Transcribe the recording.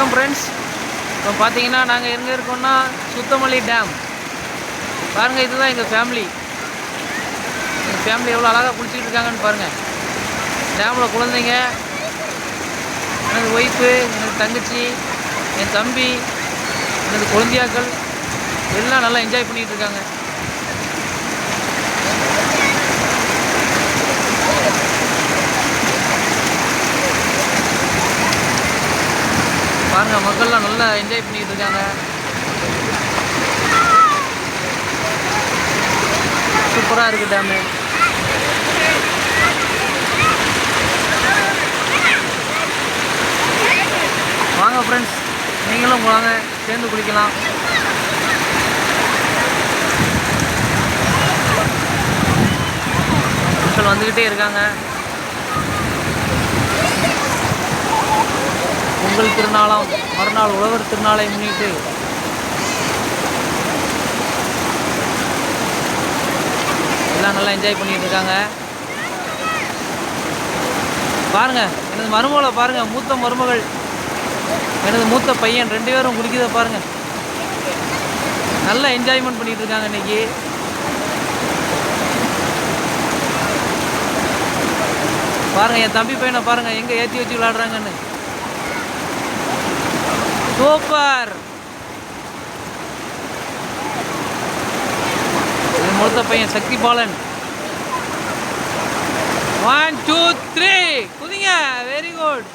வணக்கம் ஃப்ரெண்ட்ஸ். இப்போ பார்த்தீங்கன்னா நாங்கள் எங்கே இருக்கோம்னா சுத்தமல்லி டேம். பாருங்கள், இதுதான் எங்கள் ஃபேமிலி. எங்கள் ஃபேமிலி எவ்வளோ அழகாக குளிச்சுக்கிட்டு இருக்காங்கன்னு பாருங்கள். டேமில் குழந்தைங்க, எனது ஒய்ஃபு, எனது தங்கச்சி, என் தம்பி, எனது குழந்தையாக்கள் எல்லாம் நல்லா என்ஜாய் பண்ணிகிட்டு இருக்காங்க. பாருங்கள், மக்கள்லாம் நல்லா என்ஜாய் பண்ணிகிட்டு இருக்காங்க. சூப்பராக இருக்குது டேமு. வாங்க ஃப்ரெண்ட்ஸ், நீங்களும் வாங்க, சேர்ந்து குளிக்கலாம். மக்கள் வந்துக்கிட்டே இருக்காங்க. பொங்கல் திருநாளாம் மறுநாள் உழவர் திருநாளை முன்னிட்டு எல்லாம் நல்லா என்ஜாய் பண்ணிட்டு இருக்காங்க. பாருங்க, எனது மருமகளை பாருங்க, மூத்த மருமகள், எனது மூத்த பையன் 2 பேரும் குளிக்கிறத பாருங்க. நல்லா என்ஜாய்மெண்ட் பண்ணிட்டு இருக்காங்க இன்னைக்கு. பாருங்க, என் தம்பி பையனை பாருங்க எங்க ஏற்றி வச்சு விளையாடுறாங்கன்னு. சூப்பர். இது மூத்த பையன் சக்தி பாலன். 1 2 3 குதிங்க. Very good.